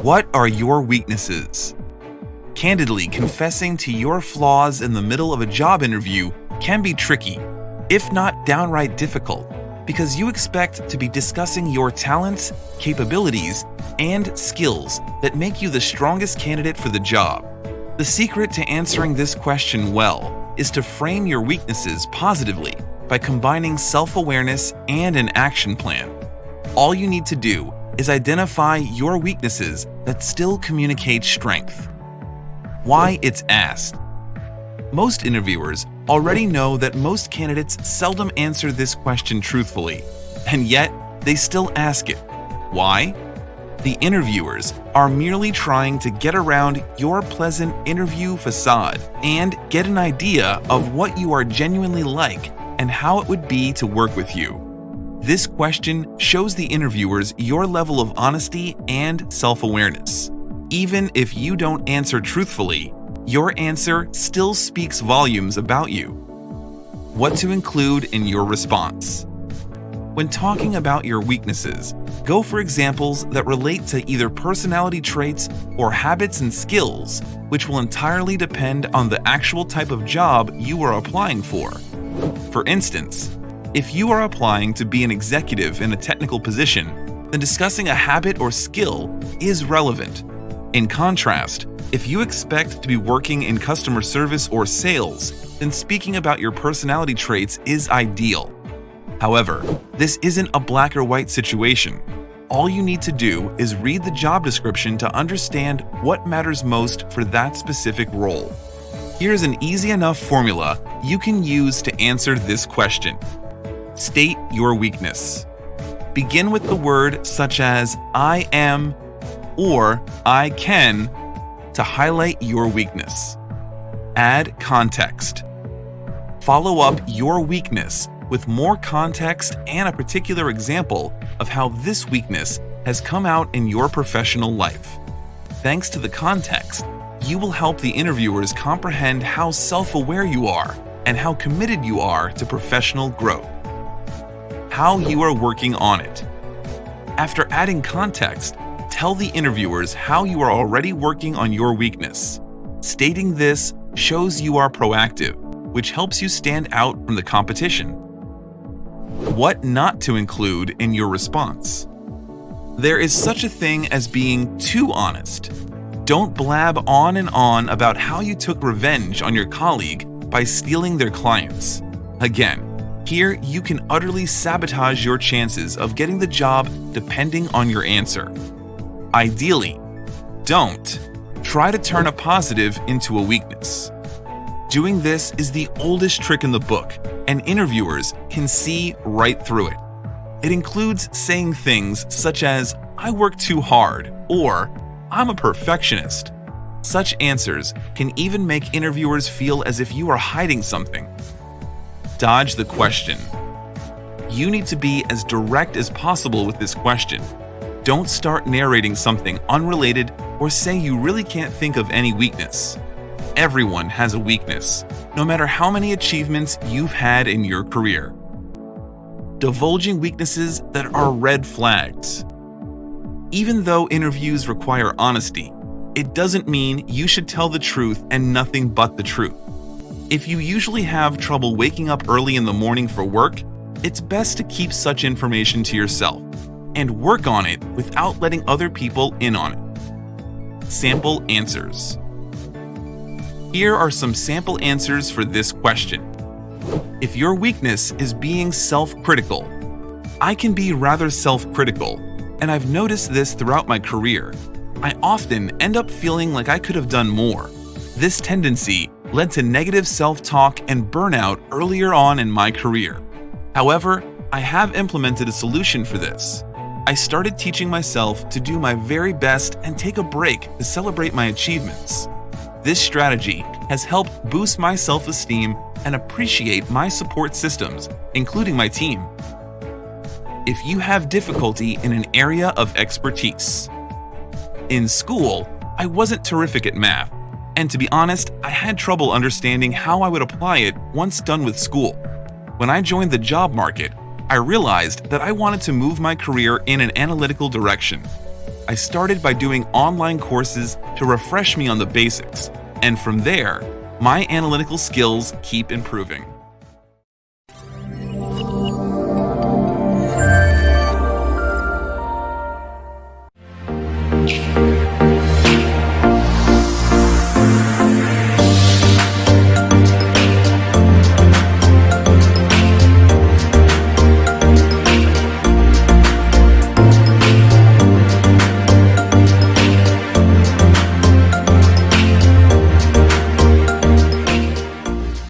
What are your weaknesses? Candidly, confessing to your flaws in the middle of a job interview can be tricky, if not downright difficult, because you expect to be discussing your talents, capabilities, and skills that make you the strongest candidate for the job. The secret to answering this question well is to frame your weaknesses positively by combining self-awareness and an action plan. All you need to do is identify your weaknesses that still communicate strength. Why it's asked. Most interviewers already know that most candidates seldom answer this question truthfully, and yet they still ask it. Why? The interviewers are merely trying to get around your pleasant interview facade and get an idea of what you are genuinely like and how it would be to work with you. This question shows the interviewers your level of honesty and self-awareness. Even if you don't answer truthfully, your answer still speaks volumes about you. What to include in your response. When talking about your weaknesses, go for examples that relate to either personality traits or habits and skills, which will entirely depend on the actual type of job you are applying for. For instance, if you are applying to be an executive in a technical position, then discussing a habit or skill is relevant. In contrast, if you expect to be working in customer service or sales, then speaking about your personality traits is ideal. However, this isn't a black or white situation. All you need to do is read the job description to understand what matters most for that specific role. Here's an easy enough formula you can use to answer this question. State your weakness. Begin with the word such as I am or I can to highlight your weakness. Add context. Follow up your weakness with more context and a particular example of how this weakness has come out in your professional life. Thanks to the context, you will help the interviewers comprehend how self-aware you are and how committed you are to professional growth. How you are working on it. After adding context, tell the interviewers how you are already working on your weakness. Stating this shows you are proactive, which helps you stand out from the competition. What not to include in your response. There is such a thing as being too honest. Don't blab on and on about how you took revenge on your colleague by stealing their clients. Again, here you can utterly sabotage your chances of getting the job depending on your answer. Ideally, don't try to turn a positive into a weakness. Doing this is the oldest trick in the book, and interviewers can see right through it. It includes saying things such as, I work too hard, or I'm a perfectionist. Such answers can even make interviewers feel as if you are hiding something. Dodge the question. You need to be as direct as possible with this question. Don't start narrating something unrelated or say you really can't think of any weakness. Everyone has a weakness, no matter how many achievements you've had in your career. Divulging weaknesses that are red flags. Even though interviews require honesty, it doesn't mean you should tell the truth and nothing but the truth. If you usually have trouble waking up early in the morning for work, it's best to keep such information to yourself and work on it without letting other people in on it. Sample answers. Here are some sample answers for this question. If your weakness is being self-critical, I can be rather self-critical, and I've noticed this throughout my career. I often end up feeling like I could have done more. This tendency led to negative self-talk and burnout earlier on in my career. However, I have implemented a solution for this. I started teaching myself to do my very best and take a break to celebrate my achievements. This strategy has helped boost my self-esteem and appreciate my support systems, including my team. If you have difficulty in an area of expertise. In school, I wasn't terrific at math, and to be honest, I had trouble understanding how I would apply it once done with school. When I joined the job market, I realized that I wanted to move my career in an analytical direction. I started by doing online courses to refresh me on the basics, and from there, my analytical skills keep improving.